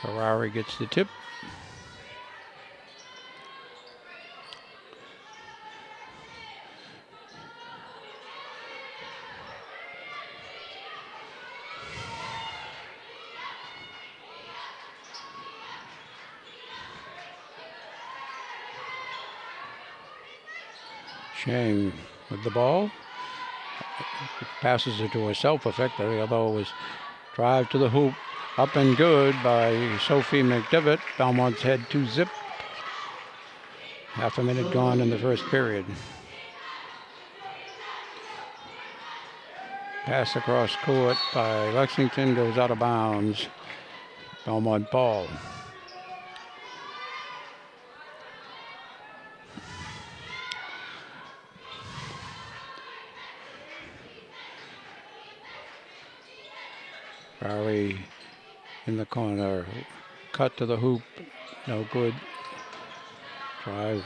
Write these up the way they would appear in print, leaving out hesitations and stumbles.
Ferrari gets the tip. Shang with the ball. Passes it to herself effectively, although it was drive to the hoop. Up and good by Sophie McDevitt. Belmont's head 2-zip. Half a minute gone in the first period. Pass across court by Lexington goes out of bounds. Belmont ball. Ferrari in the corner. Cut to the hoop. No good. Drive.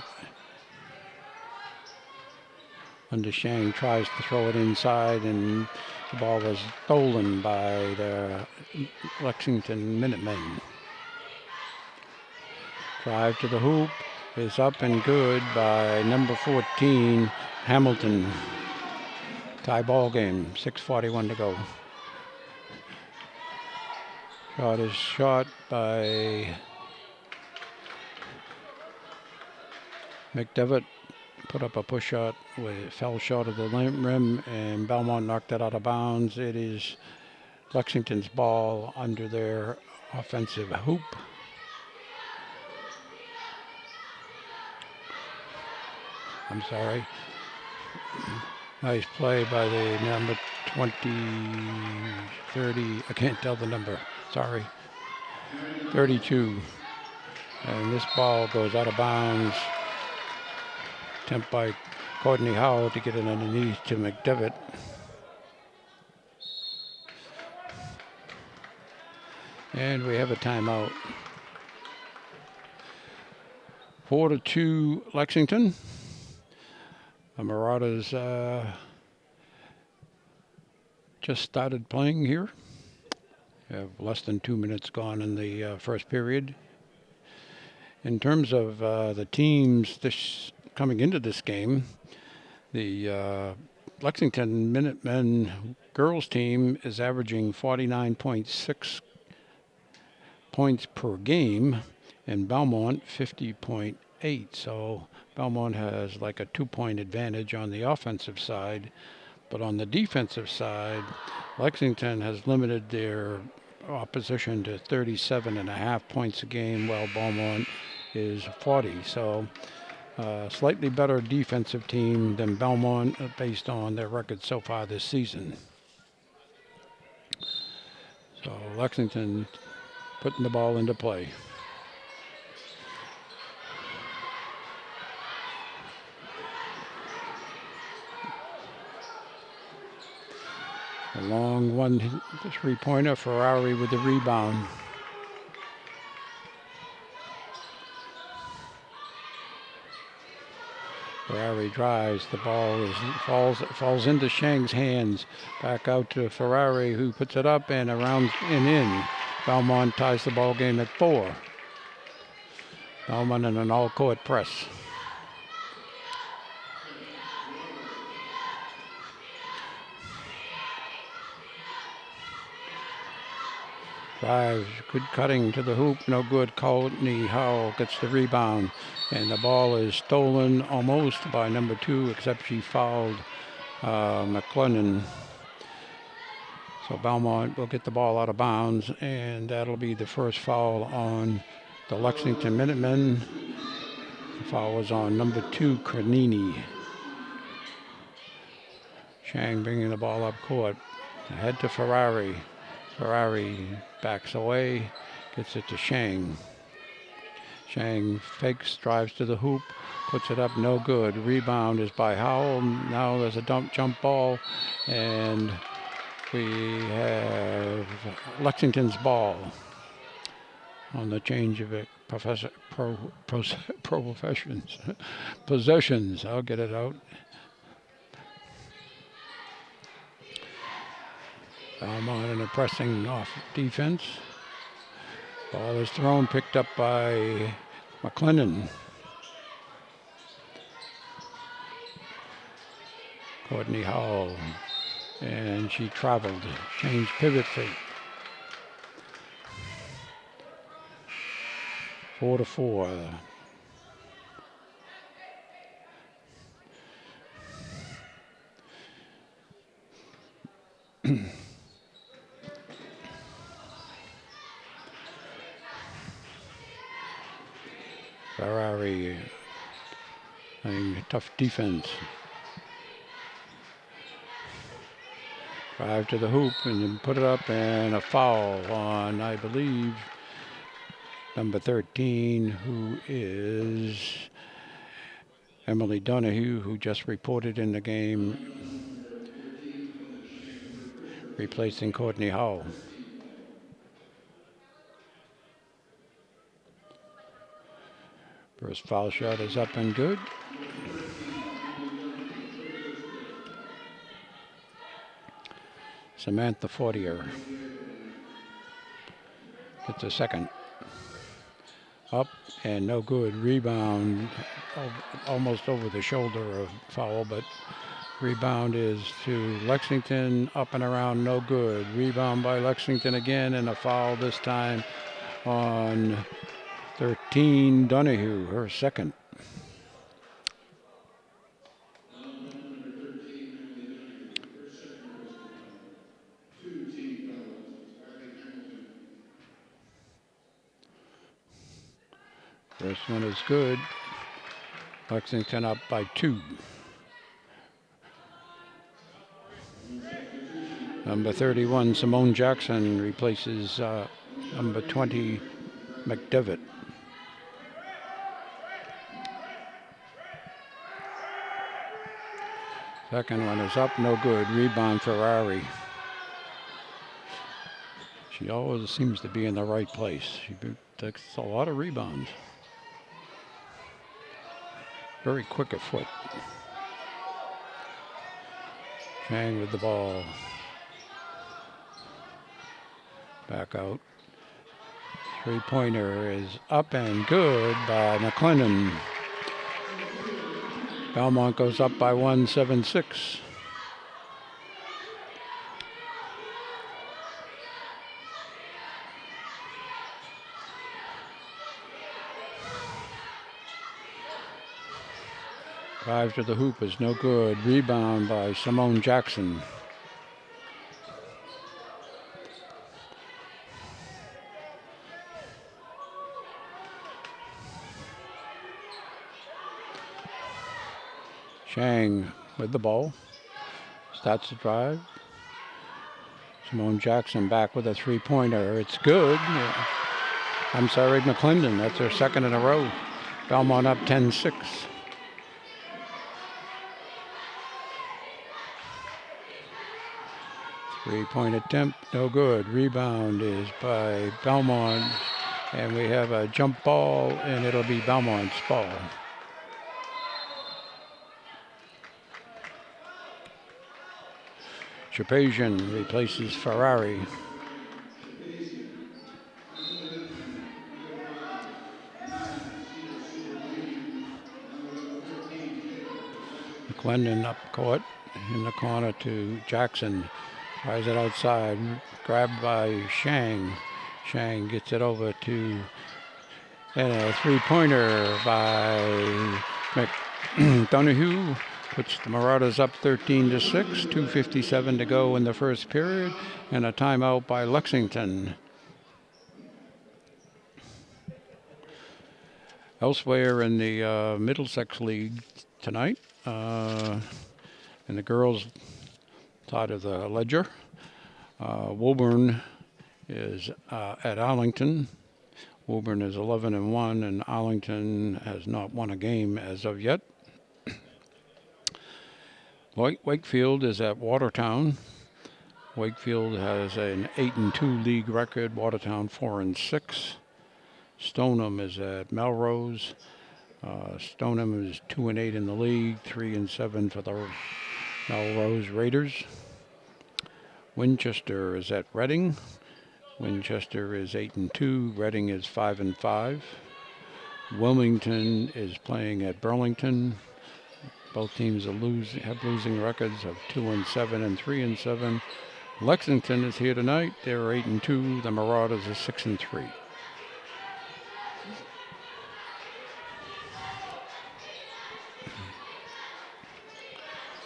Under Shang tries to throw it inside, and the ball was stolen by the Lexington Minutemen. Drive to the hoop is up and good by number 14, Hamilton. Tie ball game, 6:41 to go. Shot is shot by McDevitt. Put up a push shot, fell short of the rim, and Belmont knocked it out of bounds. It is Lexington's ball under their offensive hoop. I'm sorry. Nice play by the number 20, 30, I can't tell the number, sorry, 32. And this ball goes out of bounds. Attempt by Courtney Howell to get it underneath to McDevitt. And we have a timeout. 4-2 Lexington. The Marauders just started playing here. We have less than 2 minutes gone in the first period. In terms of the teams coming into this game, the Lexington Minutemen girls team is averaging 49.6 points per game, and Belmont 50.8. So Belmont has like a 2-point advantage on the offensive side, but on the defensive side, Lexington has limited their opposition to 37.5 points a game, while Belmont is 40. So slightly better defensive team than Belmont based on their record so far this season. So Lexington putting the ball into play. A long one, three-pointer. Ferrari with the rebound. Ferrari drives. The ball falls into Shang's hands. Back out to Ferrari, who puts it up and around and in. Belmont ties the ball game at 4. Belmont in an all-court press. Drives, good cutting to the hoop, no good. Courtney Howell gets the rebound, and the ball is stolen almost by number 2, except she fouled McLennan. So Belmont will get the ball out of bounds, and that'll be the first foul on the Lexington Minutemen. The foul was on number 2, Cranini. Shang bringing the ball up court. Ahead to Ferrari. Ferrari backs away, gets it to Shang. Shang fakes, drives to the hoop, puts it up, no good. Rebound is by Howell. Now there's a jump ball, and we have Lexington's ball on the change of it. Possessions. I'll get it out. Belmont in a pressing off defense. Ball is thrown, picked up by McClendon. Courtney Howell, and she traveled, changed pivot feet. 4-4. Ferrari, tough defense. Drive to the hoop and then put it up, and a foul on, I believe, number 13, who is Emily Donahue, who just reported in the game, replacing Courtney Howell. First foul shot is up and good. Samantha Fortier gets a second. Up and no good. Rebound almost over the shoulder of foul, but rebound is to Lexington. Up and around, no good. Rebound by Lexington again, and a foul this time on 13, Donahue, her second. First one is good. Lexington up by 2. Number 31, Simone Jackson, replaces number 20, McDevitt. Second one is up, no good. Rebound, Ferrari. She always seems to be in the right place. She takes a lot of rebounds. Very quick at foot. Chang with the ball. Back out. Three-pointer is up and good by McClendon. Belmont goes up by 1, 7-6. Drive to the hoop is no good. Rebound by Simone Jackson. Chang with the ball. Starts the drive. Simone Jackson back with a three-pointer. It's good. Yeah. I'm sorry, McClendon. That's her second in a row. Belmont up 10-6. Three-point attempt, no good. Rebound is by Belmont, and we have a jump ball, and it'll be Belmont's ball. Chapasian replaces Ferrari. McClendon up court in the corner to Jackson. Tries it outside, grabbed by Shang. Shang gets it over to, and a three-pointer by Donahue puts the Marauders up 13-6. 2:57 to go in the first period, and a timeout by Lexington. Elsewhere in the Middlesex League tonight, in the girls' side of the ledger, Woburn is at Arlington. Woburn is 11-1, and Arlington has not won a game as of yet. Wakefield is at Watertown. Wakefield has an 8-2 league record. Watertown 4-6. Stoneham is at Melrose. Stoneham is 2-8 in the league, 3-7 for the Melrose Raiders. Winchester is at Reading. Winchester is 8-2. Reading is 5-5. Wilmington is playing at Burlington. Both teams have losing records of 2-7 and 3-7. Lexington is here tonight. They're 8-2. The Marauders are 6-3.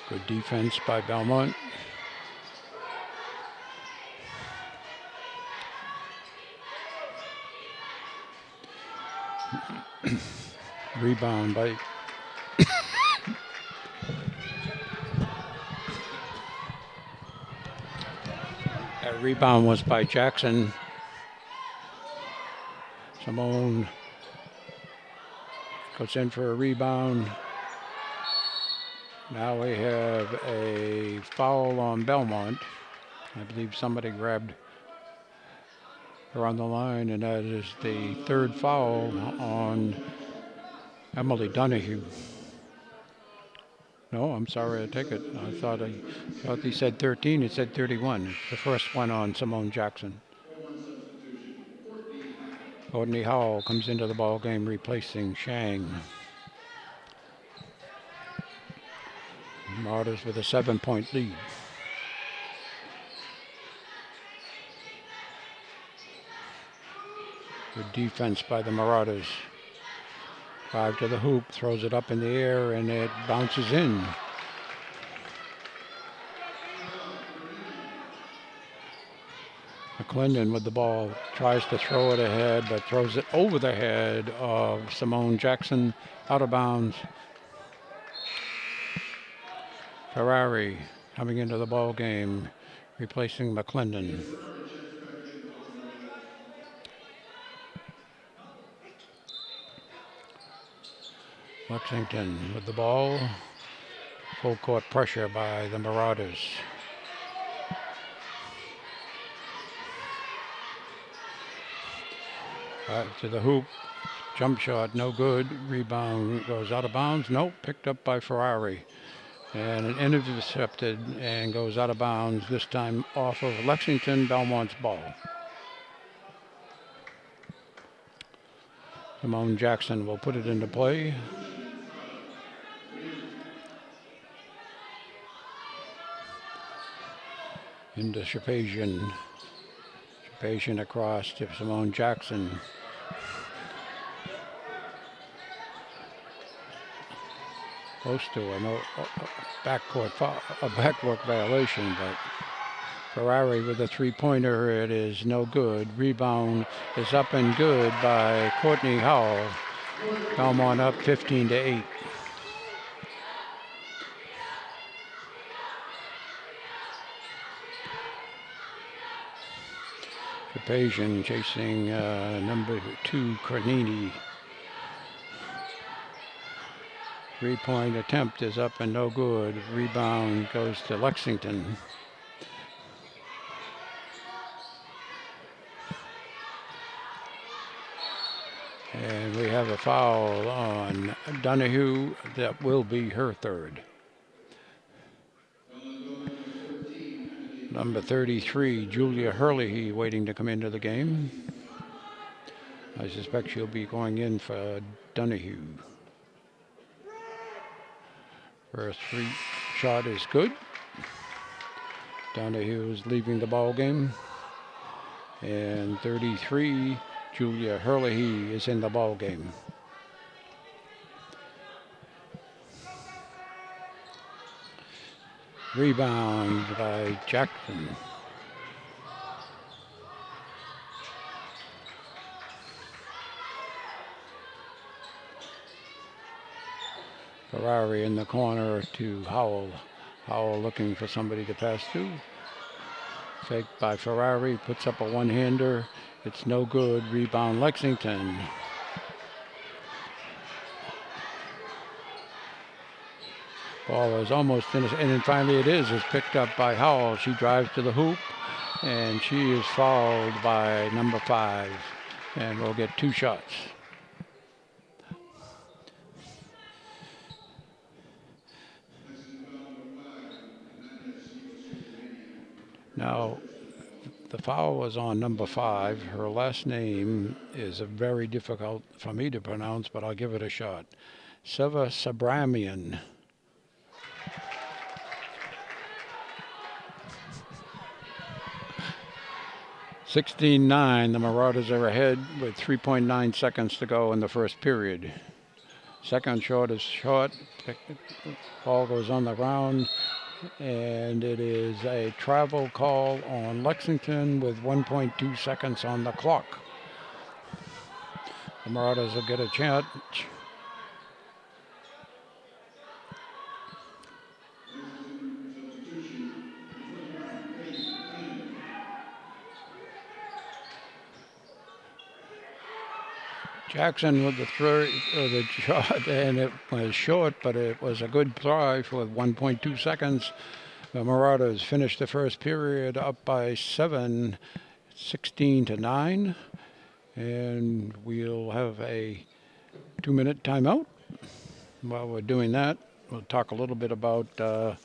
Good defense by Belmont. Rebound by that rebound was by Jackson. Simone goes in for a rebound. Now we have a foul on Belmont. I believe somebody grabbed her on the line, and that is the third foul on Emily Donahue. No, I'm sorry, I take it. I thought he said 13. It said 31. The first one on Simone Jackson. Courtney Howell comes into the ball game, replacing Shang. Marauders with a 7-point lead. Good defense by the Marauders. Drive to the hoop, throws it up in the air, and it bounces in. McClendon with the ball, tries to throw it ahead, but throws it over the head of Simone Jackson, out of bounds. Ferrari coming into the ball game, replacing McClendon. Lexington with the ball. Full court pressure by the Marauders. To the hoop. Jump shot, no good. Rebound goes out of bounds. Nope, picked up by Ferrari. And intercepted and goes out of bounds, this time off of Lexington, Belmont's ball. Simone Jackson will put it into play. Into Shapazian. Shapazian across to Simone Jackson. Close to a backcourt violation, but Ferrari with a three-pointer, it is no good. Rebound is up and good by Courtney Howell. Belmont up 15-8. Shapazian chasing number 2, Carnini. Three-point attempt is up and no good. Rebound goes to Lexington. And we have a foul on Donahue. That will be her third. Number 33, Julia Hurley, waiting to come into the game. I suspect she'll be going in for Donahue. First free shot is good. Donahue is leaving the ball game. And 33, Julia Hurley is in the ball game. Rebound by Jackson. Ferrari in the corner to Howell. Howell looking for somebody to pass to. Fake by Ferrari, puts up a one-hander. It's no good. Rebound Lexington. Ball is almost finished, and then finally it is. It's picked up by Howell. She drives to the hoop, and she is fouled by number 5, and will get 2 shots. Now, The foul was on number 5. Her last name is very difficult for me to pronounce, but I'll give it a shot. Seva Sabramian. (16-9). The Marauders are ahead with 3.9 seconds to go in the first period. Second shot is short. Ball goes on the ground, and it is a travel call on Lexington with 1.2 seconds on the clock. The Marauders will get a chance. Jackson with the shot, and it was short, but it was a good try with 1.2 seconds. The Marauders finished the first period up by 7, 16-9, and we'll have a 2-minute timeout. While we're doing that, we'll talk a little bit about the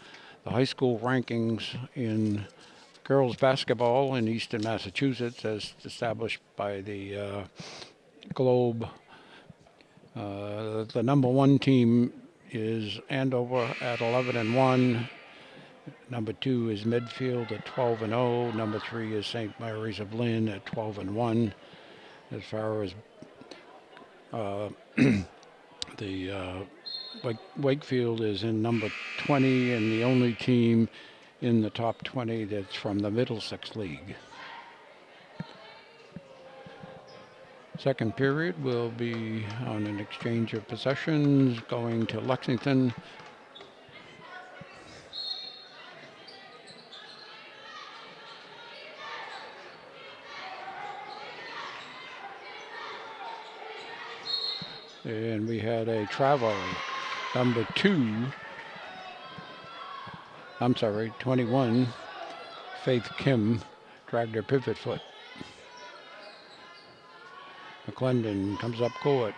high school rankings in girls basketball in Eastern Massachusetts as established by the Globe. The number 1 team is Andover at 11-1. Number 2 is Medfield at 12-0. Number 3 is St. Mary's of Lynn at 12-1. As far as the Wakefield is in number 20 and the only team in the top 20 that's from the Middlesex League. Second period will be on an exchange of possessions going to Lexington. And we had a travel. Number 21, Faith Kim, dragged her pivot foot. McClendon comes up court.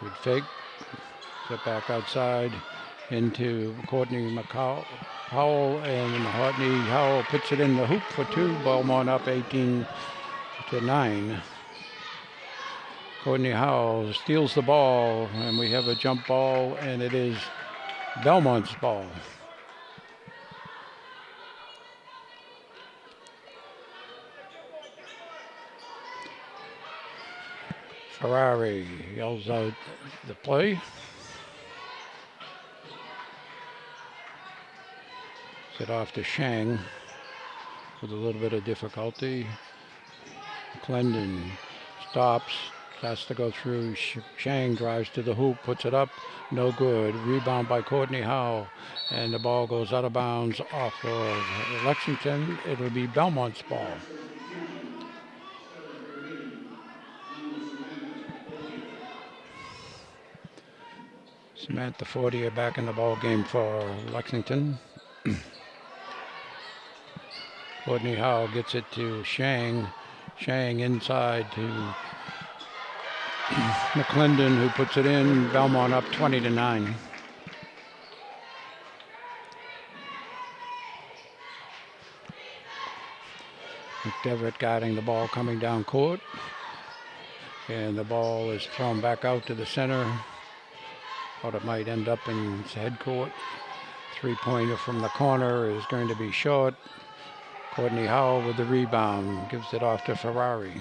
Good fake. Get back outside into Courtney Howell, and Courtney Howell puts it in the hoop for 2. Belmont up 18-9. Courtney Howell steals the ball, and we have a jump ball, and it is Belmont's ball. Ferrari yells out the play. Set off to Shang with a little bit of difficulty. Clendon stops, has to go through. Shang drives to the hoop, puts it up, no good. Rebound by Courtney Howe, and the ball goes out of bounds off of Lexington. It'll be Belmont's ball. Samantha Fortier back in the ball game for Lexington. Courtney Howe gets it to Shang. Shang inside to McClendon, who puts it in. Belmont up 20-9. McDevitt guarding the ball coming down court. And the ball is thrown back out to the center. Thought it might end up in head court. Three-pointer from the corner is going to be short. Courtney Howell with the rebound, gives it off to Ferrari.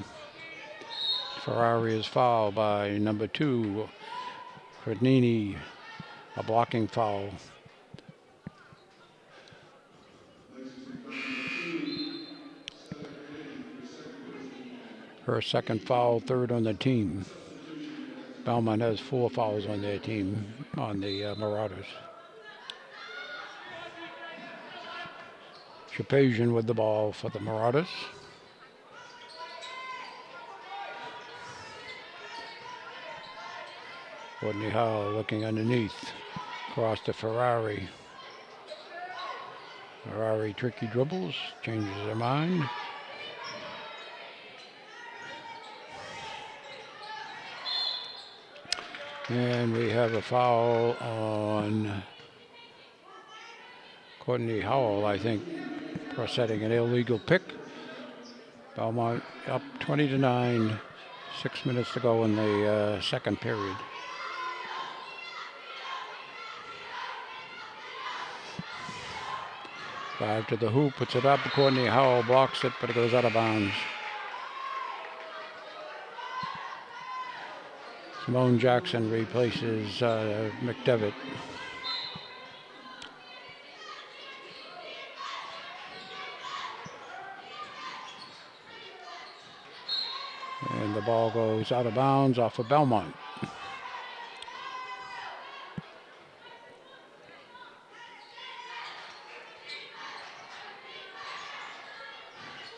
Ferrari is fouled by number 2, Crednini, a blocking foul. Her second foul, third on the team. Belmont has 4 fouls on their team, on the Marauders. Shapazian with the ball for the Marauders. Courtney Howell looking underneath. Cross to Ferrari. Ferrari tricky dribbles, changes her mind. And we have a foul on Courtney Howell, I think, for setting an illegal pick. Belmont up 20-9. 6 minutes to go in the second period. Drive to the hoop, puts it up. Courtney Howell blocks it, but it goes out of bounds. Simone Jackson replaces McDevitt. And the ball goes out of bounds off of Belmont.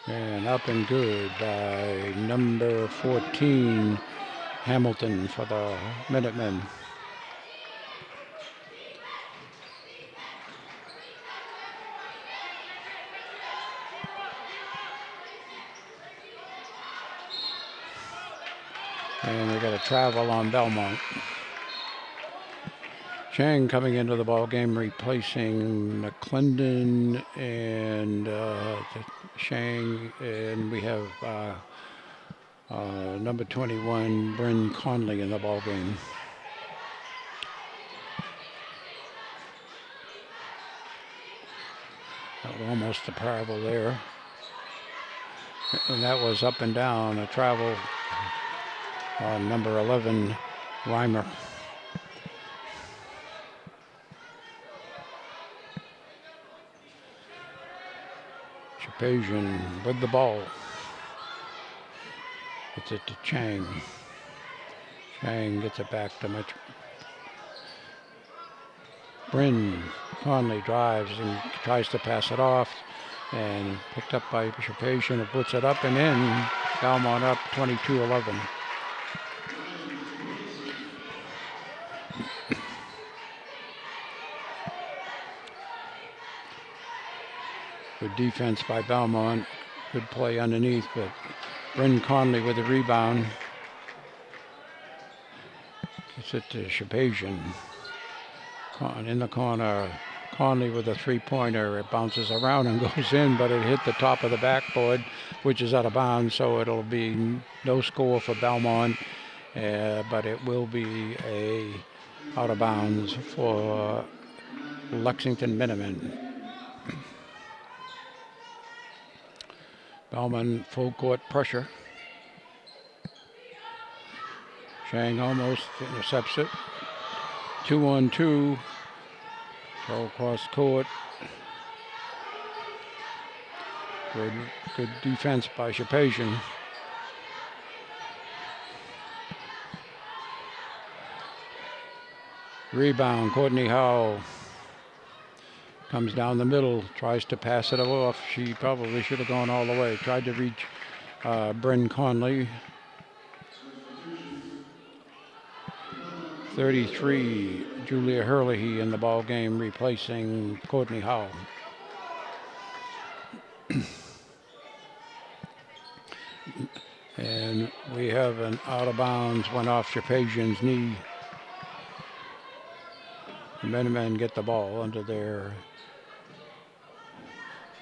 And up and good by number 14, Hamilton, for the Minutemen. And we got a travel on Belmont. Chang coming into the ball game, replacing McClendon and Shang, and we have number 21, Bryn Conley, in the ball game. Almost a travel there, and that was up and down, a travel on number 11, Reimer. Shapazian with the ball. Gets it to Chang. Chang gets it back to Mitch. Bryn Conley drives and tries to pass it off, and picked up by Shapazian, who puts it up and in. Belmont up 22-11. Good defense by Belmont. Good play underneath, but Bryn Conley with the rebound. Gets it to Shapazian. In the corner, Conley with a three-pointer. It bounces around and goes in, but it hit the top of the backboard, which is out of bounds, so it'll be no score for Belmont, but it will be a out of bounds for Lexington Minutemen. Belmont full court pressure. Shang almost intercepts it. 2-on-2. Throw across court. Good defense by Shapazian. Rebound, Courtney Howell. Comes down the middle, tries to pass it off. She probably should have gone all the way. Tried to reach Bryn Conley. 33, Julia Hurley in the ball game, replacing Courtney Howell. And we have an out of bounds, went off Shapazian's knee. The Minutemen get the ball under their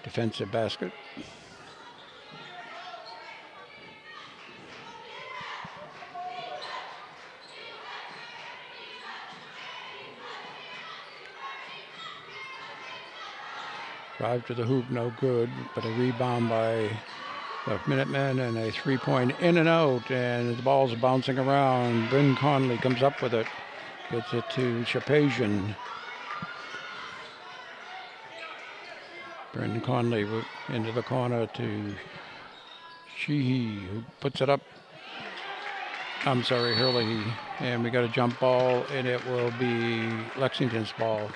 defensive basket. Drive to the hoop, no good, but a rebound by the Minutemen and a three-point in and out, and the ball's bouncing around. Bryn Conley comes up with it, gets it to Shapazian. Bryn Conley into the corner to Sheehy, who puts it up. I'm sorry, Hurley, and we got a jump ball, and it will be Lexington's ball.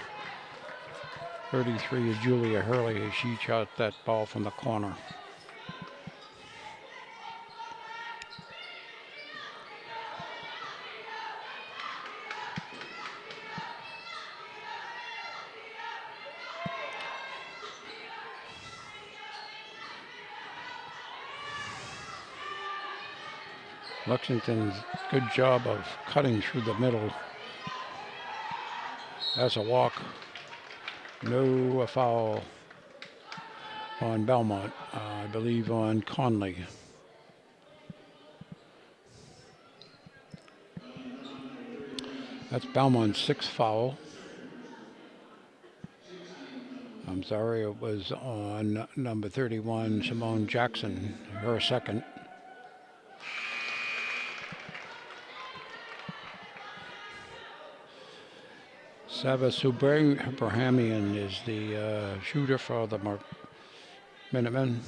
33 is Julia Hurley. She shot that ball from the corner. Lexington's good job of cutting through the middle. That's a walk. No foul on Belmont, I believe on Conley. That's Belmont's 6th foul. I'm sorry, it was on number 31, Simone Jackson, her 2nd. Savas Abrahamian is the shooter for the Minutemen.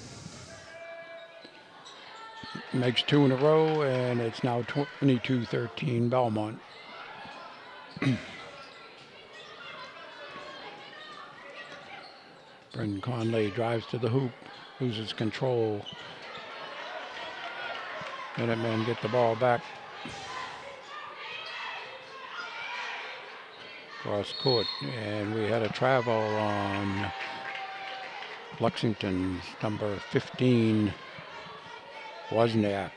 Makes 2 in a row, and it's now 22-13 Belmont. Brendan Conley drives to the hoop, loses control. Minutemen get the ball back. Cross court, and we had a travel on Lexington's number 15, Wozniak.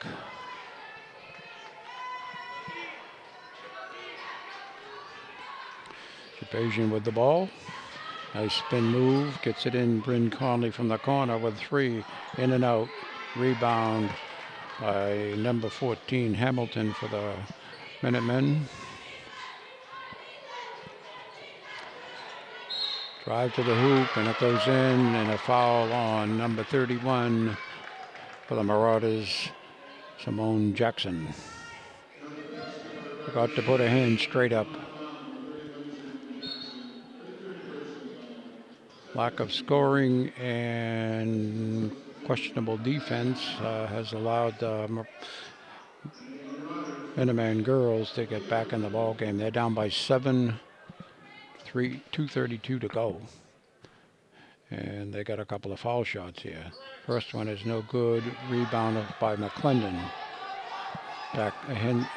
Shapazian with the ball. Nice spin move, gets it in. Bryn Conley from the corner with 3, in and out. Rebound by number 14, Hamilton for the Minutemen. Drive to the hoop, and it goes in, and a foul on number 31 for the Marauders, Simone Jackson. Forgot to put her hand straight up. Lack of scoring and questionable defense has allowed the Minutemen girls to get back in the ball game. They're down by 7, 2:32 to go. And they got a couple of foul shots here. First one is no good. Rebound by McClendon. Back ahead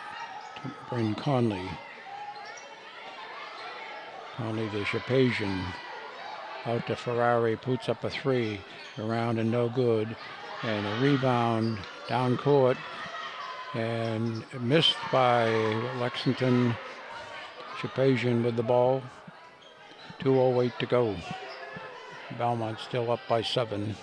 to Bryn Conley. Conley to Shapazian. Out to Ferrari, puts up a 3, around and no good. And a rebound down court, and missed by Lexington. Shapazian with the ball. 2:08 to go. Belmont still up by 7.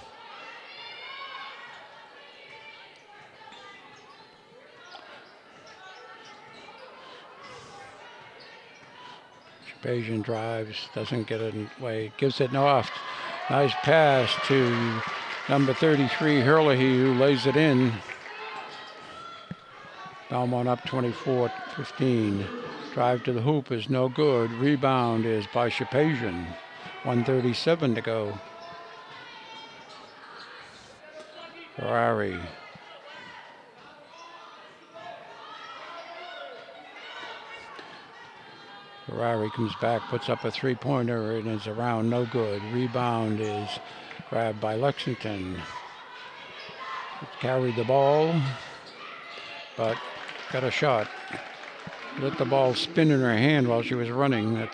Shapazian drives, doesn't get it away, gives it off. Nice pass to number 33, Herlihy, who lays it in. Belmont up 24-15. Drive to the hoop is no good. Rebound is by Shapazian. 1:37 to go. Ferrari. Ferrari comes back, puts up a 3-pointer, and is around, no good. Rebound is grabbed by Lexington. Carried the ball, but got a shot. Let the ball spin in her hand while she was running.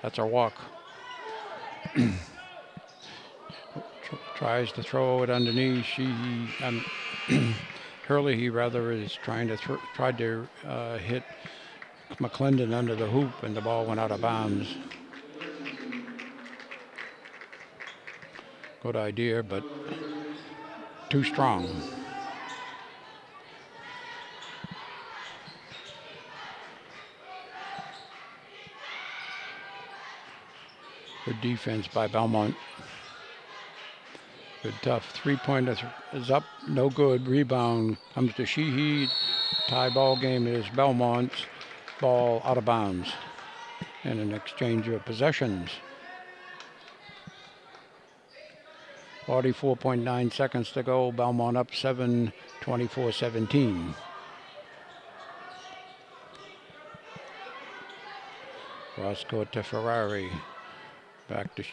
That's a walk. Tries to throw it underneath. Herlihy rather is trying to hit McClendon under the hoop, and the ball went out of bounds. Good idea, but too strong. Good defense by Belmont. Good tough 3-pointer is up, no good. Rebound comes to Sheehy. Tie ball game is Belmont's. Ball out of bounds. And an exchange of possessions. 44.9 seconds to go. Belmont up 7, 24-17. Cross court to Ferrari. Back to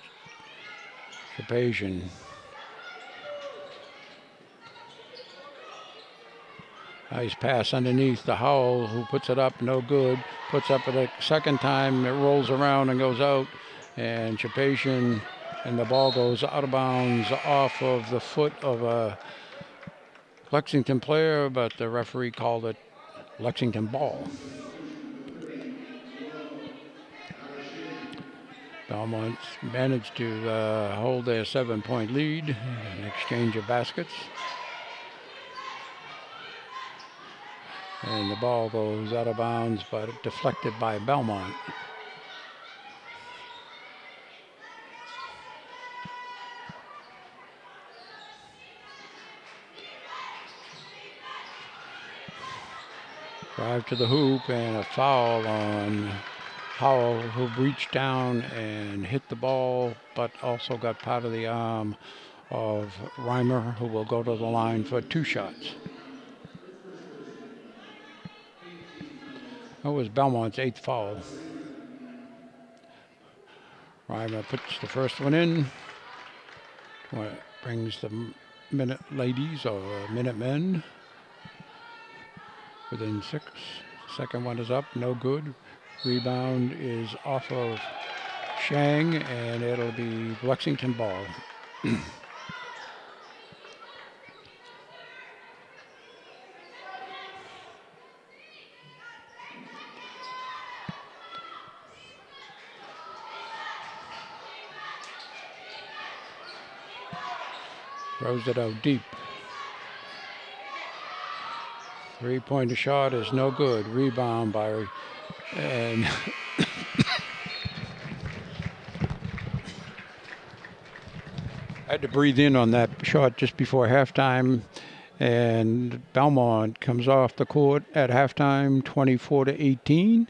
Shapazian. Nice pass underneath to Howell, who puts it up, no good. Puts up it a second time, it rolls around and goes out. And Shapazian, and the ball goes out of bounds off of the foot of a Lexington player, but the referee called it Lexington ball. Belmont managed to hold their 7-point lead in exchange of baskets. And the ball goes out of bounds, but deflected by Belmont. Drive to the hoop and a foul on Howell, who reached down and hit the ball, but also got part of the arm of Reimer, who will go to the line for 2 shots. That was Belmont's 8th foul. Reimer puts the first one in. Brings the Minute Ladies or Minutemen within 6. Second one is up, no good. Rebound is off of Shang, and it'll be Lexington ball. Throws it out deep. 3-pointer shot is no good. Rebound by, and I had to breathe in on that shot just before halftime. And Belmont comes off the court at halftime, 24-18.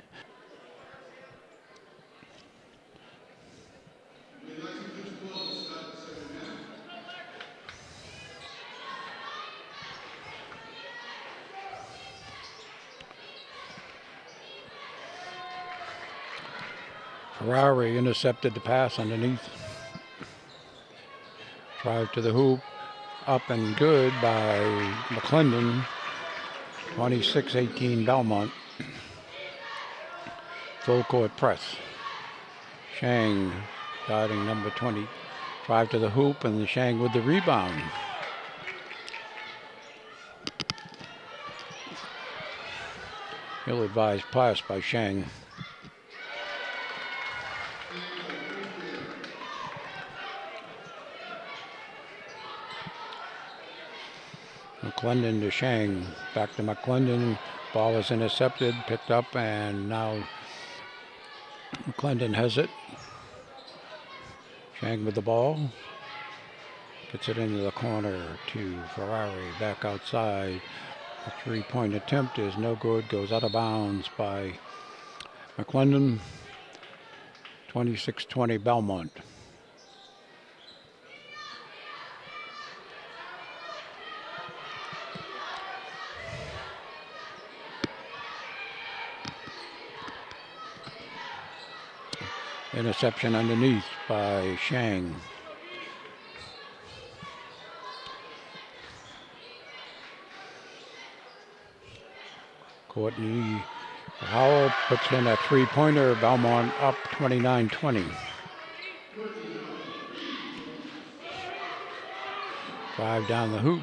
Ferrari intercepted the pass underneath. Drive to the hoop, up and good by McClendon. 26-18 Belmont. Full court press. Shang guarding number 20. Drive to the hoop and Shang with the rebound. Ill-advised pass by Shang. McClendon to Shang. Back to McClendon. Ball is intercepted, picked up, and now McClendon has it. Shang with the ball. Gets it into the corner to Ferrari. Back outside. A 3-point attempt is no good. Goes out of bounds by McClendon. 26-20 Belmont. Interception underneath by Shang. Courtney Howell puts in a 3-pointer. Belmont up 29-20. Drive down the hoop.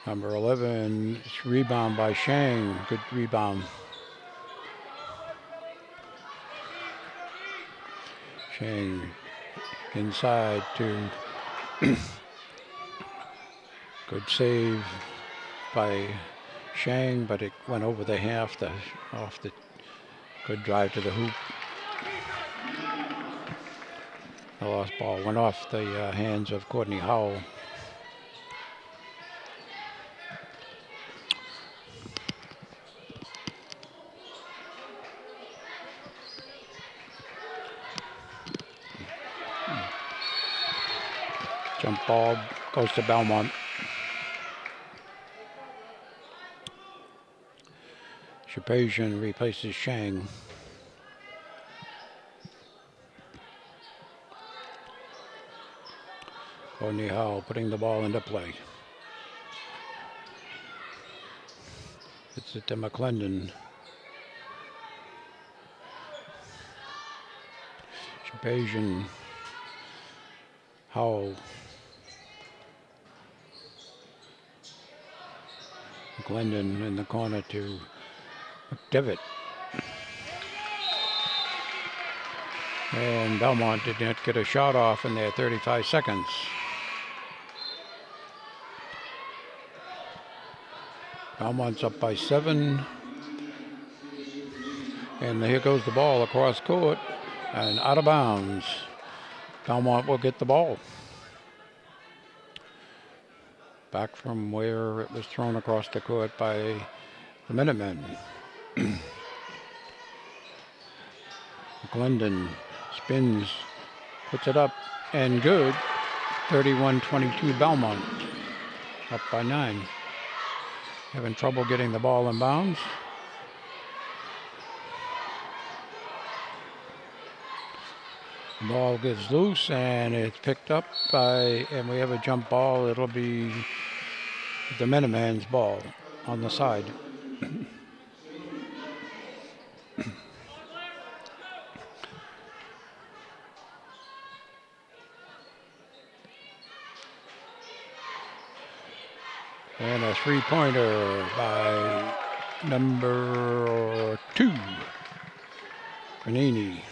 Number 11, rebound by Shang. Good rebound. Shang inside to good save by Shang, but it went over the half, off the good drive to the hoop. The lost ball went off the hands of Courtney Howell. Jump ball goes to Belmont. Shapazian replaces Shang. Courtney Howell putting the ball into play. It's it to McClendon. Shapazian. Howell. McClendon in the corner to McDevitt. And Belmont did not get a shot off in their 35 seconds. Belmont's up by 7. And here goes the ball across court and out of bounds. Belmont will get the ball. Back from where it was thrown across the court by the Minutemen. Glendon spins, puts it up, and good. 31-22 Belmont, up by 9. Having trouble getting the ball in bounds. The ball gets loose, and it's picked up by, and we have a jump ball. It'll be the Minutemen's ball on the side. And a three-pointer by number 2, Crentini.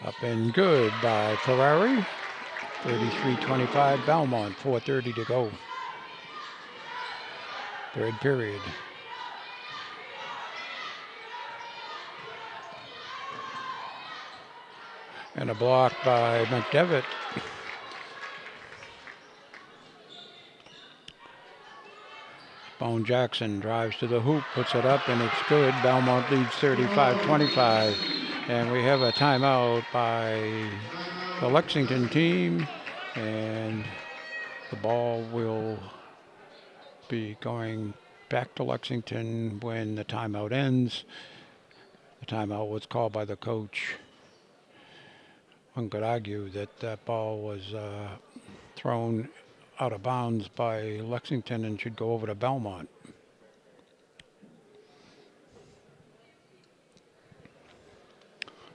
Up and good by Ferrari. 33-25 Belmont, 4:30 to go. Third period. And a block by McDevitt. Bone Jackson drives to the hoop, puts it up, and it's good. Belmont leads 35-25. And we have a timeout by the Lexington team. And the ball will be going back to Lexington when the timeout ends. The timeout was called by the coach. One could argue that that ball was thrown out of bounds by Lexington and should go over to Belmont.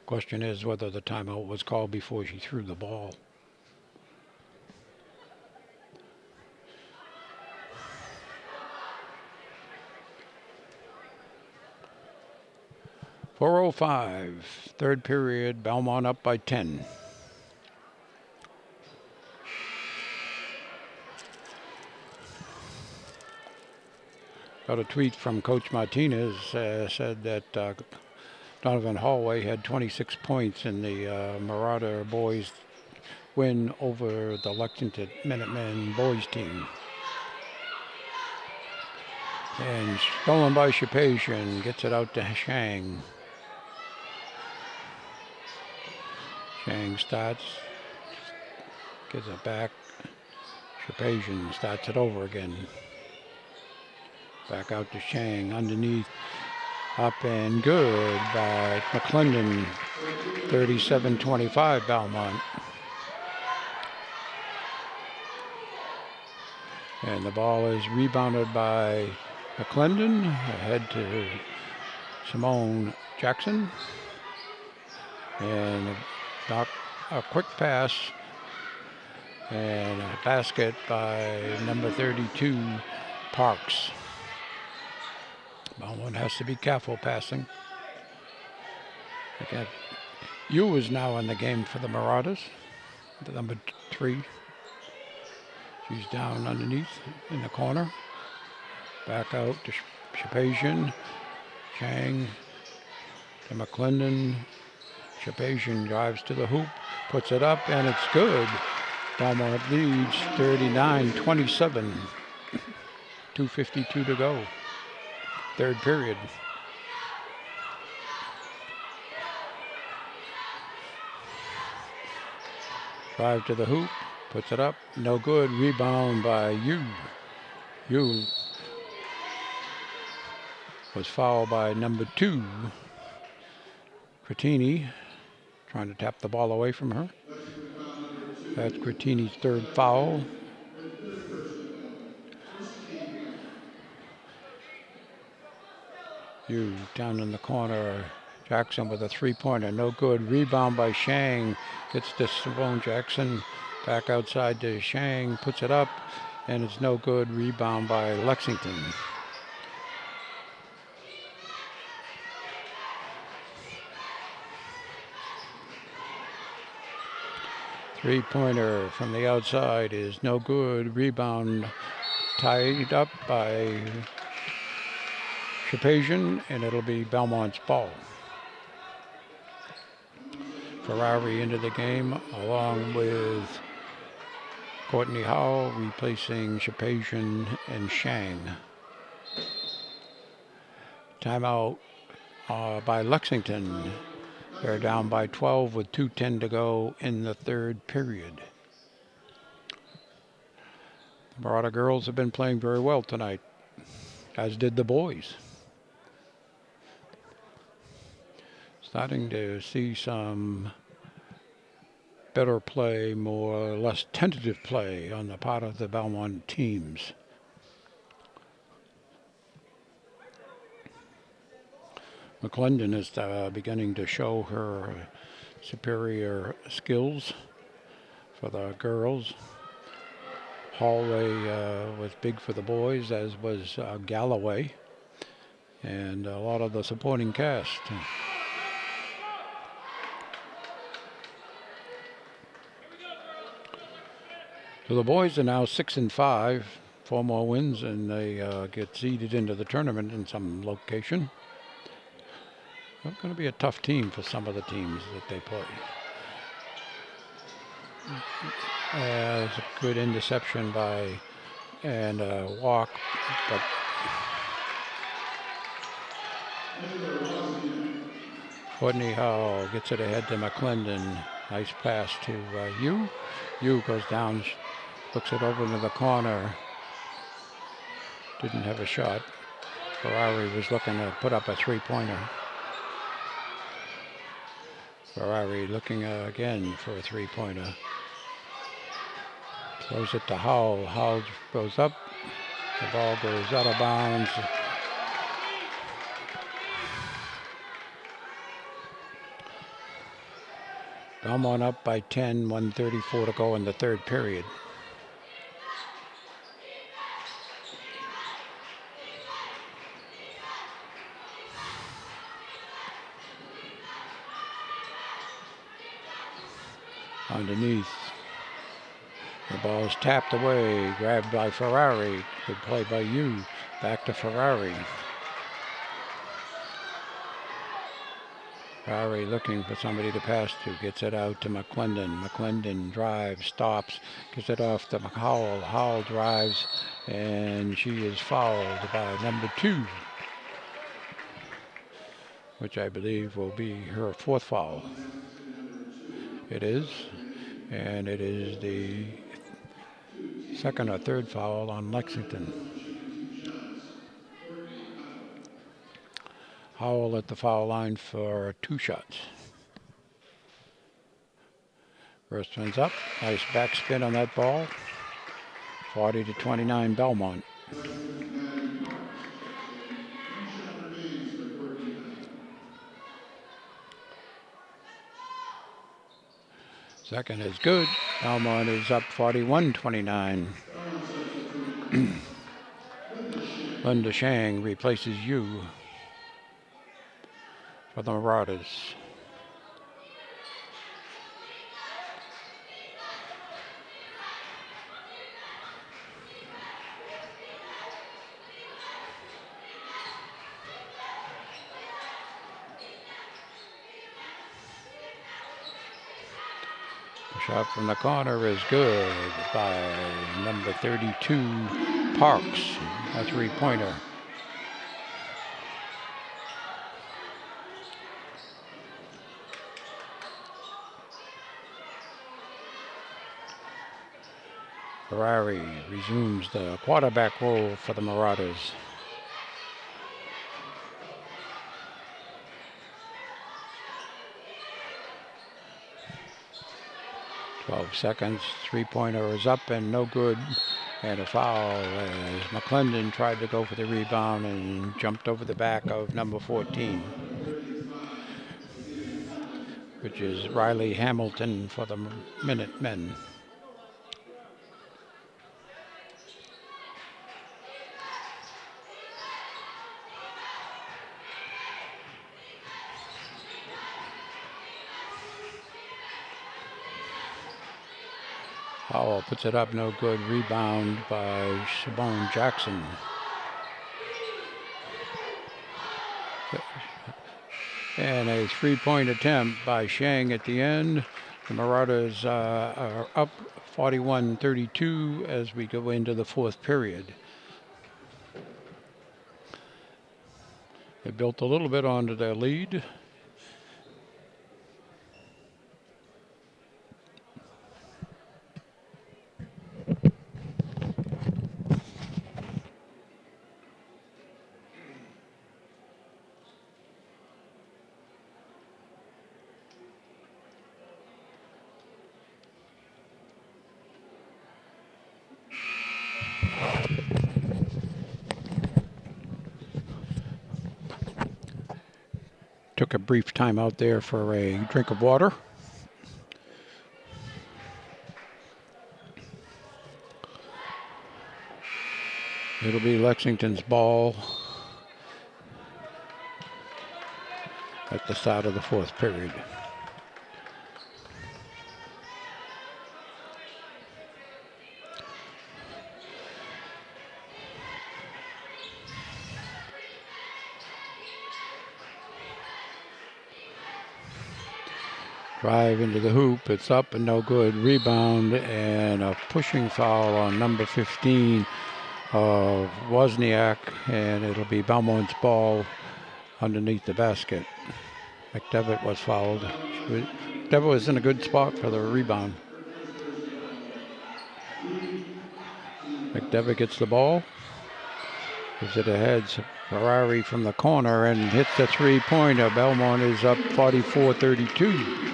Question is whether the timeout was called before she threw the ball. .405, third period, Belmont up by 10. Got a tweet from Coach Martinez, said that Donovan Hallway had 26 points in the Marauder boys win over the Lexington Minutemen boys team. And stolen by Shapazian, gets it out to Shang. Shang starts, gets it back. Shapazian starts it over again. Back out to Shang, underneath, up and good by McClendon, 37-25 Belmont. And the ball is rebounded by McClendon, ahead to Simone Jackson. And a quick pass and a basket by number 32, Parks. Belmont has to be careful passing. Again, Yu is now in the game for the Marauders, the number 3. She's down underneath in the corner. Back out to Shapazian. Chang to McClendon. Shapazian drives to the hoop, puts it up, and it's good. Belmont leads 39-27. 2:52 to go. Third period. Drive to the hoop, puts it up, no good. Rebound by Yu. Yu was fouled by number 2, Crentini, trying to tap the ball away from her. That's Crentini's third foul. Yu down in the corner. Jackson with a three-pointer, no good. Rebound by Shang. Gets to Simone Jackson. Back outside to Shang, puts it up, and it's no good. Rebound by Lexington. Three-pointer from the outside is no good. Rebound tied up by Shapazian, and it'll be Belmont's ball. Ferrari into the game along with Courtney Howell, replacing Shapazian and Shang. Timeout by Lexington. They're down by 12 with 2:10 to go in the third period. The Marauder girls have been playing very well tonight, as did the boys. Starting to see some better play, more or less tentative play on the part of the Belmont teams. McClendon is beginning to show her superior skills for the girls. Hallway was big for the boys, as was Galloway, and a lot of the supporting cast. So the boys are now 6-5, 4 more wins, and they get seeded into the tournament in some location. It's going to be a tough team for some of the teams that they play. It's a good interception and a walk, but Courtney Howell gets it ahead to McClendon. Nice pass to Yu. Yu goes down, looks it over into the corner. Didn't have a shot. Ferrari was looking to put up a three-pointer. Ferrari looking again for a three-pointer. Throws it to Howell. Howell goes up. The ball goes out of bounds. Belmont up by 10, 1:34 to go in the third period. Underneath. The ball is tapped away, grabbed by Ferrari. Good play by Yu. Back to Ferrari. Ferrari looking for somebody to pass to. Gets it out to McClendon. McClendon drives, stops, gets it off to Howell. Howell drives, and she is fouled by number 2, which I believe will be her 4th foul. It is, and it is the 2nd or 3rd foul on Lexington. Howell at the foul line for 2 shots. First one's up. Nice backspin on that ball. 40-29 Belmont. Second is good. Belmont is up 41-29. Linda Shang replaces Yu for the Marauders. The shot from the corner is good by number 32, Parks, a three-pointer. Ferrari resumes the quarterback role for the Marauders. Twelve seconds, three-pointer is up and no good, and a foul as McClendon tried to go for the rebound and jumped over the back of number 14, which is Riley Hamilton for the Minutemen. Howell puts it up, no good. Rebound by Shabone Jackson. And a three-point attempt by Shang at the end. The Marauders are up 41-32 as we go into the fourth period. They built a little bit onto their lead. Took a brief time out there for a drink of water. It'll be Lexington's ball at the start of the fourth period. Drive into the hoop, it's up and no good. Rebound and a pushing foul on number 15 of Wozniak, and it'll be Belmont's ball underneath the basket. McDevitt was fouled. McDevitt was in a good spot for the rebound. McDevitt gets the ball, gives it ahead. Ferrari from the corner and hits the three-pointer. Belmont is up 44-32.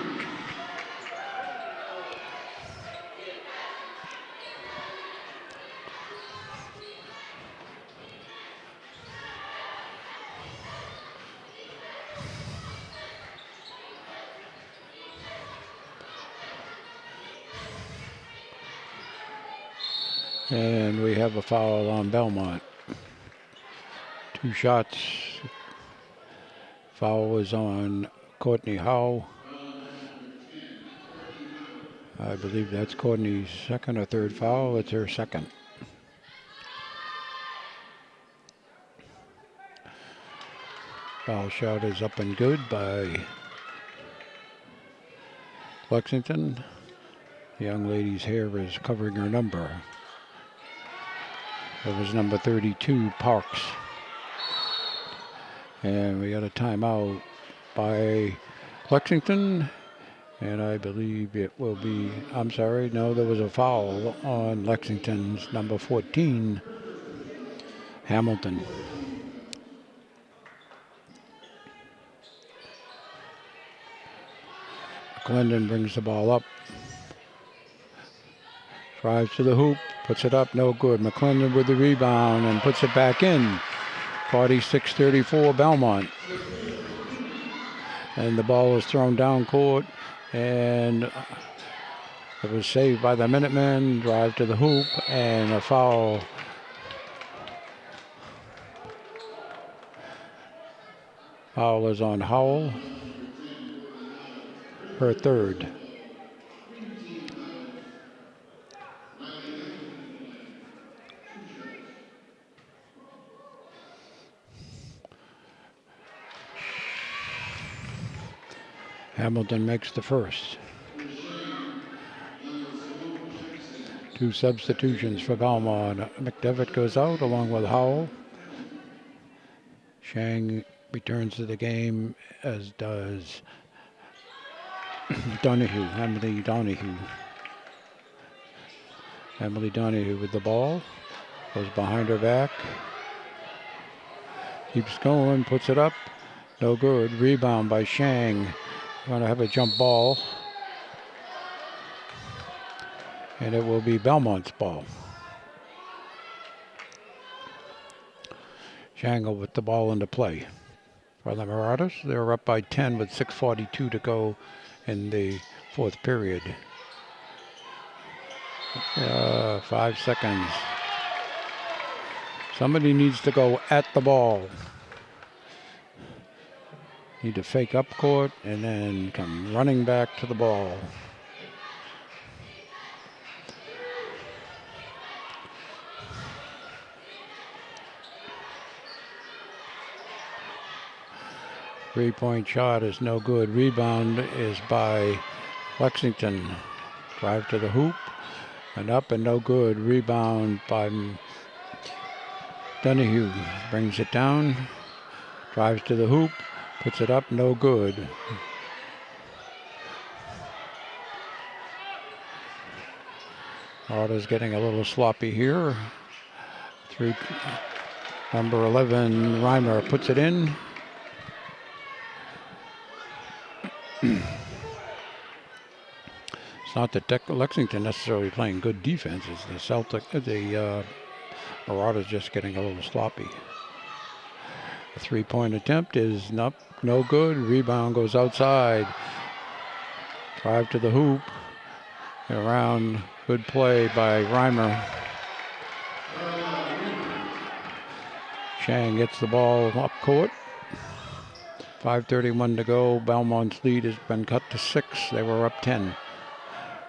And we have a foul on Belmont. 2 shots. Foul is on Courtney Howe. I believe that's Courtney's second or third foul. It's her second. Foul shot is up and good by Lexington. The young lady's hair is covering her number. It was number 32, Parks. And we got a timeout by Lexington. And I believe it will be, I'm sorry, no, there was a foul on Lexington's number 14, Hamilton. Glendon brings the ball up. Drives to the hoop, puts it up, no good. McClendon with the rebound and puts it back in. 46-34 Belmont. And the ball was thrown down court, and it was saved by the Minutemen. Drive to the hoop, and a foul. Foul is on Howell. Her third. Hamilton makes the first. 2 substitutions for Belmont. McDevitt goes out along with Howell. Shang returns to the game, as does Donahue, Emily Donahue. Emily Donahue with the ball. Goes behind her back. Keeps going, puts it up. No good. Rebound by Shang. Going to have a jump ball. And it will be Belmont's ball. Shangle with the ball into play. For the Marauders, they're up by 10 with 6:42 to go in the fourth period. 5 seconds. Somebody needs to go at the ball. Need to fake up court and then come running back to the ball. 3-point shot is no good. Rebound is by Lexington. Drive to the hoop and up and no good. Rebound by Donahue. Brings it down. Drives to the hoop. Puts it up. No good. Marauders getting a little sloppy here. Number 11, Reimer puts it in. It's not that Lexington necessarily playing good defense. It's the Marauders just getting a little sloppy. The 3-point attempt is no good. Rebound goes outside. Drive to the hoop. Around. Good play by Reimer. Shang gets the ball up court. 5:31 to go. Belmont's lead has been cut to 6. They were up 10.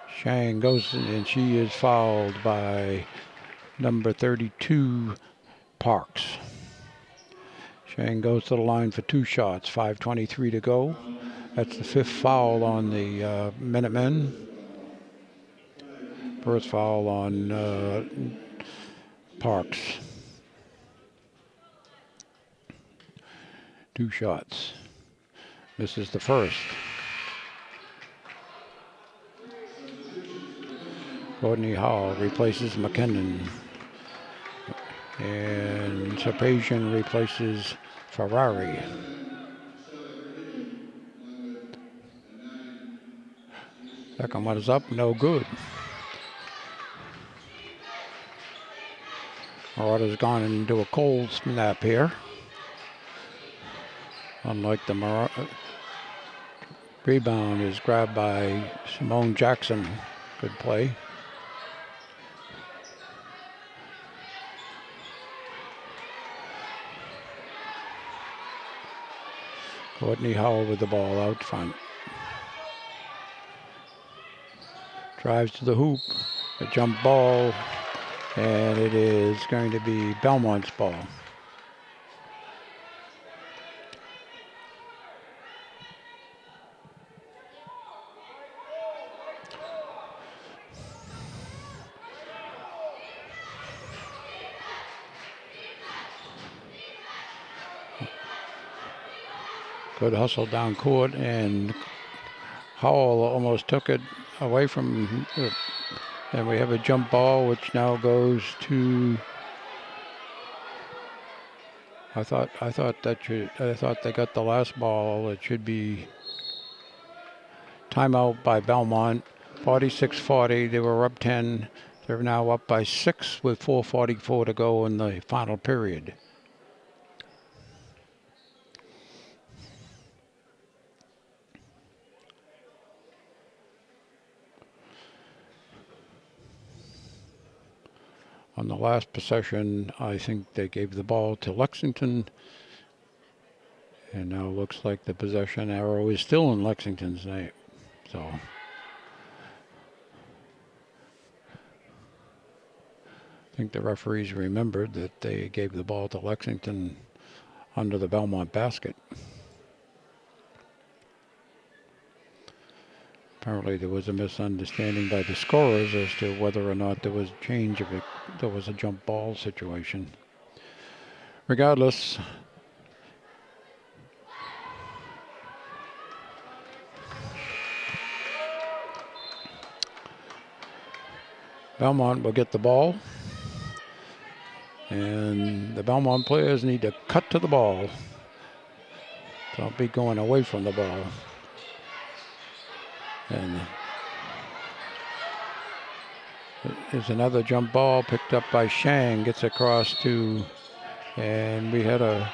Shang goes and she is fouled by number 32, Parks. Shang goes to the line for 2 shots. 5:23 to go. That's the 5th foul on the Minutemen. First foul on Parks. 2 shots. Misses the first. Courtney Hall replaces McKinnon. And Sarpasian replaces Ferrari. Second one is up, no good. Marauders gone into a cold snap here. Unlike the rebound is grabbed by Simone Jackson. Good play. Courtney Howell with the ball out front. Drives to the hoop. A jump ball. And it is going to be Belmont's ball. Good hustle down court, and Howell almost took it away from it. And we have a jump ball, which now goes to. I thought they got the last ball. It should be timeout by Belmont. 46-40. They were up 10. They're now up by 6 with 4:44 to go in the final period. On the last possession, I think they gave the ball to Lexington. And now it looks like the possession arrow is still in Lexington's name. So I think the referees remembered that they gave the ball to Lexington under the Belmont basket. Apparently there was a misunderstanding by the scorers as to whether or not there was change if there was a jump ball situation. Regardless, Belmont will get the ball. And the Belmont players need to cut to the ball. Don't be going away from the ball. And there's another jump ball picked up by Shang. Gets across to, and we had a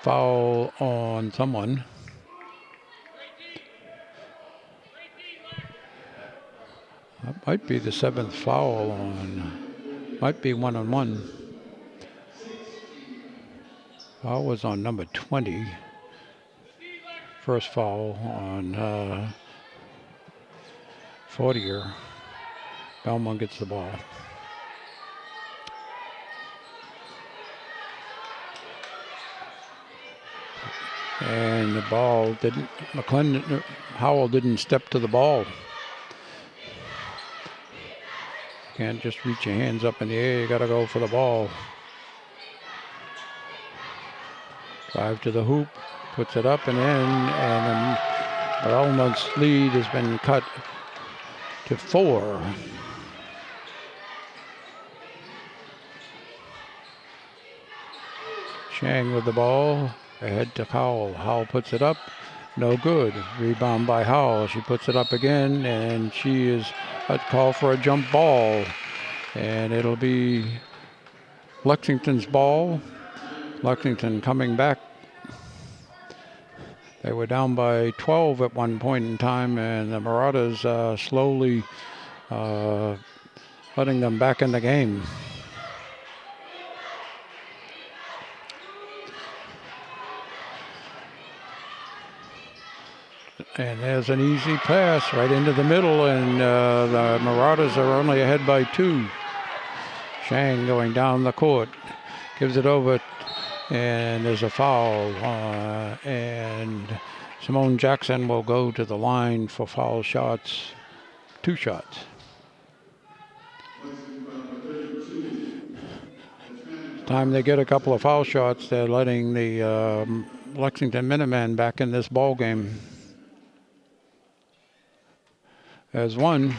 foul on someone. That might be the 7th foul on, might be 1-on-1. Foul was on number 20. First foul on Fortier. Belmont gets the ball. And the ball didn't, Howell didn't step to the ball. Can't just reach your hands up in the air, you gotta go for the ball. Drive to the hoop, puts it up and in, and Belmont's lead has been cut to 4. Chang with the ball, ahead to Howell. Howell puts it up, no good. Rebound by Howell. She puts it up again, and she is a call for a jump ball. And it'll be Lexington's ball. Lexington coming back. They were down by 12 at one point in time, and the Marauders slowly letting them back in the game. And there's an easy pass right into the middle, and the Marauders are only ahead by 2. Shang going down the court, gives it over, and there's a foul. And Simone Jackson will go to the line for foul shots, 2 shots. Time they get a couple of foul shots, they're letting the Lexington Minutemen back in this ball game. There's one.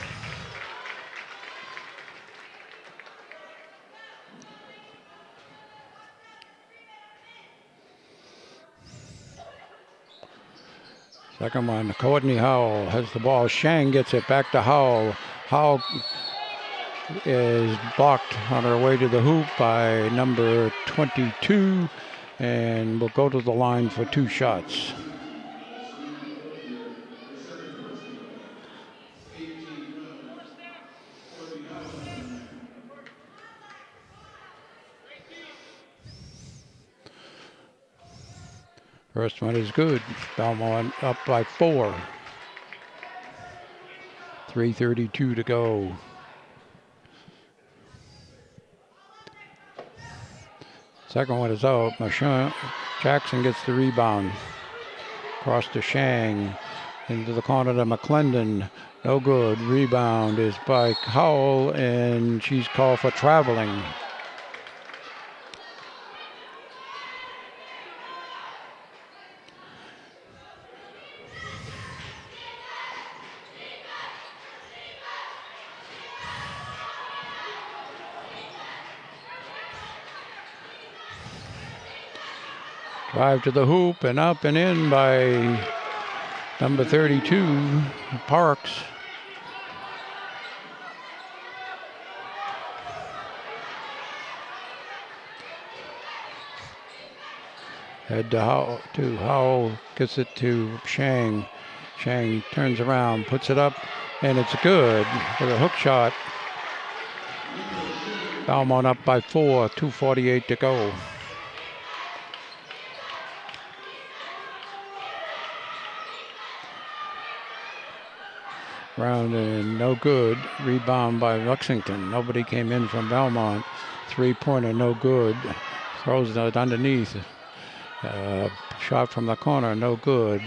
Second one, Courtney Howell has the ball. Shang gets it back to Howell. Howell is blocked on her way to the hoop by number 22 and will go to the line for 2 shots. First one is good. Belmont up by 4. 3:32 to go. Second one is out. Jackson gets the rebound. Across to Shang. Into the corner to McClendon. No good. Rebound is by Howell, and she's called for traveling. Drive to the hoop and up and in by number 32, Parks. Head to Howell, gets it to Shang. Shang turns around, puts it up, and it's good with a hook shot. Belmont up by 4, 2:48 to go. Round and no good. Rebound by Lexington. Nobody came in from Belmont. 3-pointer, no good. Throws it underneath. Shot from the corner, no good.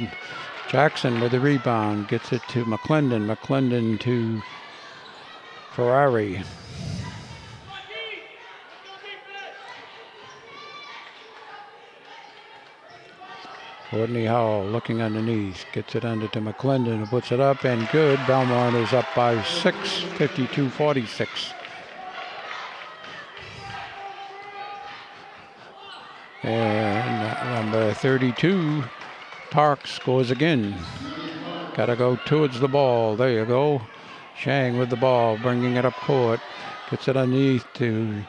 Jackson with the rebound. Gets it to McClendon. McClendon to Ferrari. Courtney Howell looking underneath, gets it under to McClendon, who puts it up, and good. Belmont is up by 6, 52-46. And number 32, Parks, scores again. Got to go towards the ball. There you go. Shang with the ball, bringing it up court. Gets it underneath to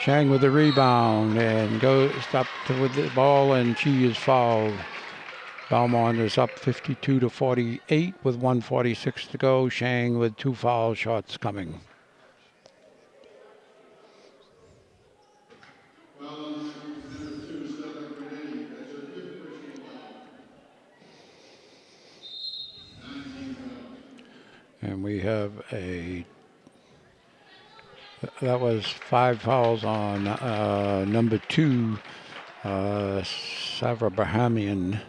Shang with the rebound and goes up with the ball, and she is fouled. Belmont is up 52-48 with 1:46 to go. Shang with 2 foul shots coming. And we have that was 5 fouls on number 2, Savra Bahamian.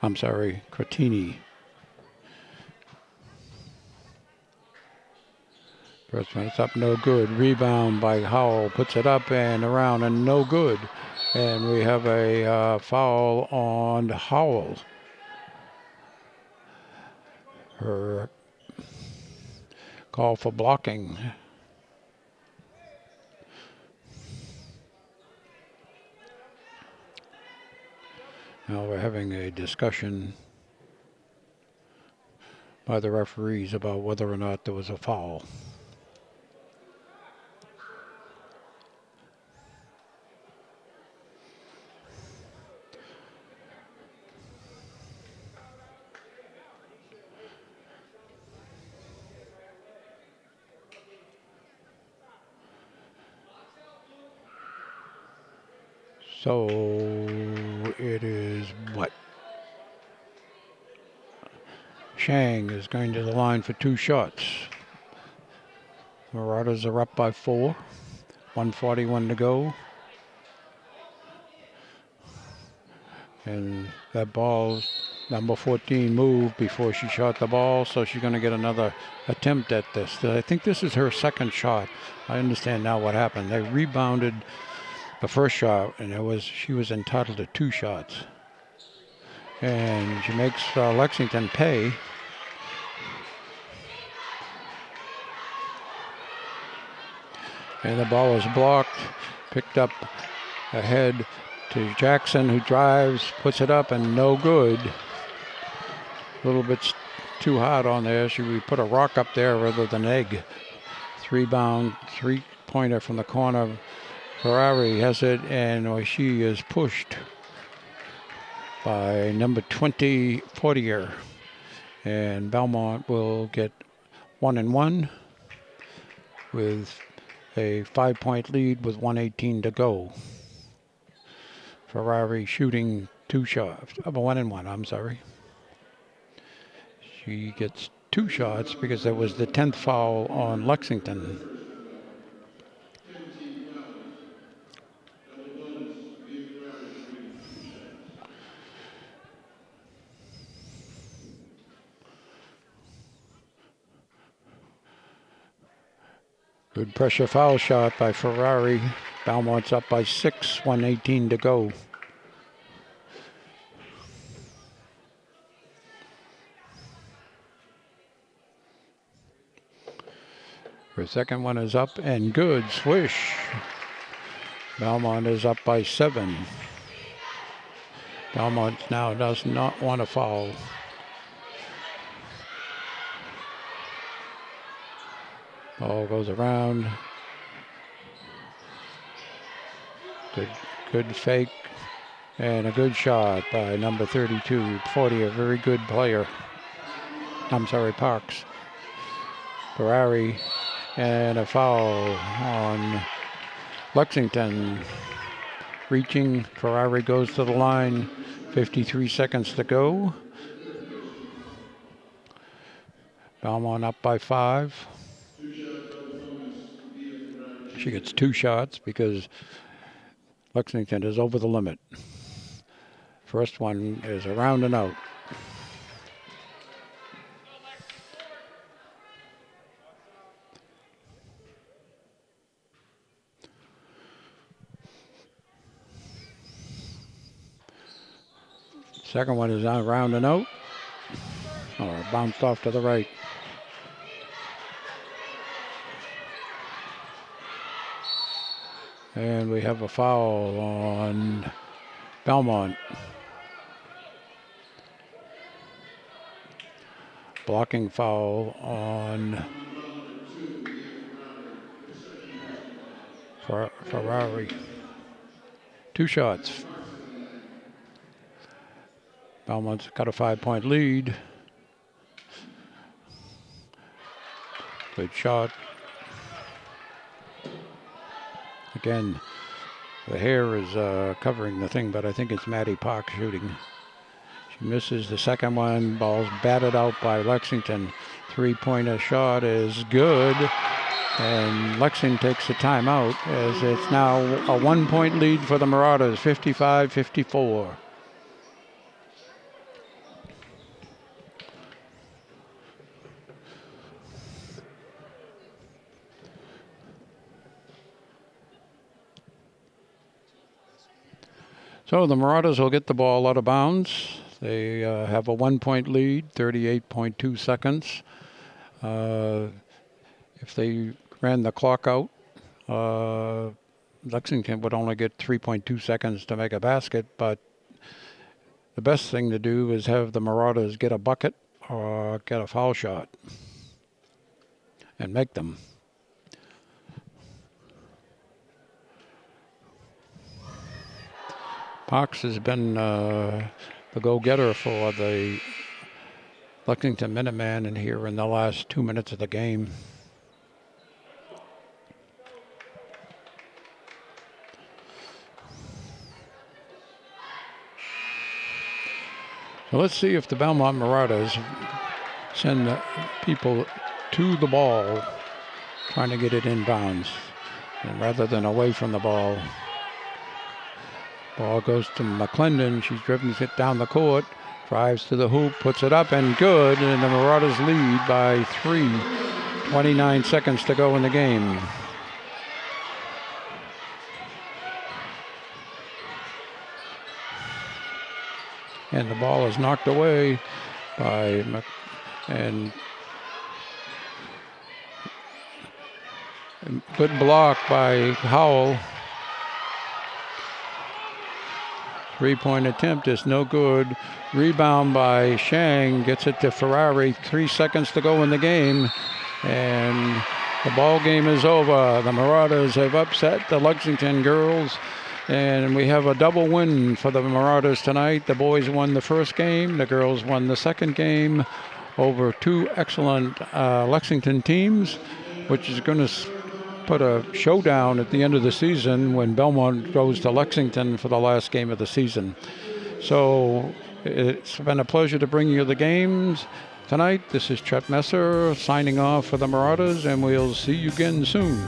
I'm sorry, Cretini. First one, it's up, no good. Rebound by Howell, puts it up and around and no good. And we have a foul on Howell. Her call for blocking. Now we're having a discussion by the referees about whether or not there was a foul. So it is what? Shang is going to the line for 2 shots. Marauders are up by 4. 1:41 to go. And that ball, number 14, moved before she shot the ball, so she's going to get another attempt at this. I think this is her second shot. I understand now what happened. They rebounded the first shot, and she was entitled to 2 shots. And she makes Lexington pay. And the ball is blocked, picked up ahead to Jackson, who drives, puts it up, and no good. A little bit too hard on there. We put a rock up there rather than egg. 3-pointer from the corner. Ferrari has it, and she is pushed by number 20, Fortier. And Belmont will get 1-1 with a 5-point lead with 1:18 to go. Ferrari shooting 2 shots. 1-1, I'm sorry. She gets 2 shots because that was the 10th foul on Lexington. Good pressure foul shot by Ferrari. Belmont's up by 6, 1:18 to go. Her second one is up and good. Swish. Belmont is up by 7. Belmont now does not want to foul. Ball goes around. Good fake. And a good shot by number 32, 40, a very good player. I'm sorry, Parks. Ferrari, and a foul on Lexington. Reaching, Ferrari goes to the line. 53 seconds to go. Belmont up by 5. She gets 2 shots because Lexington is over the limit. First one is around and out. Second one is around and out. Or bounced off to the right. And we have a foul on Belmont. Blocking foul on Ferrari. 2 shots. Belmont's got a 5-point lead. Good shot. Again, the hair is covering the thing, but I think it's Maddie Park shooting. She misses the second one. Ball's batted out by Lexington. 3-pointer shot is good. And Lexington takes a timeout as it's now a 1-point lead for the Marauders, 55-54. So the Marauders will get the ball out of bounds. They have a 1-point lead, 38.2 seconds. If they ran the clock out, Lexington would only get 3.2 seconds to make a basket, but the best thing to do is have the Marauders get a bucket or get a foul shot and make them. Parks has been the go-getter for the Lexington Minutemen in here in the last 2 minutes of the game. So let's see if the Belmont Marauders send the people to the ball, trying to get it inbounds, and rather than away from the ball. Ball goes to McClendon. She dribbles it down the court, drives to the hoop, puts it up, and good. And the Marauders lead by 3. 29 seconds to go in the game. And the ball is knocked away by and good block by Howell. 3-point attempt is no good. Rebound by Shang, gets it to Ferrari. 3 seconds to go in the game, and the ball game is over. The Marauders have upset the Lexington girls, and we have a double win for the Marauders tonight. The boys won the first game, the girls won the second game over 2 excellent Lexington teams, which is going to put a showdown at the end of the season when Belmont goes to Lexington for the last game of the season. So it's been a pleasure to bring you the games tonight. This is Chet Messer signing off for the Marauders, and we'll see you again soon.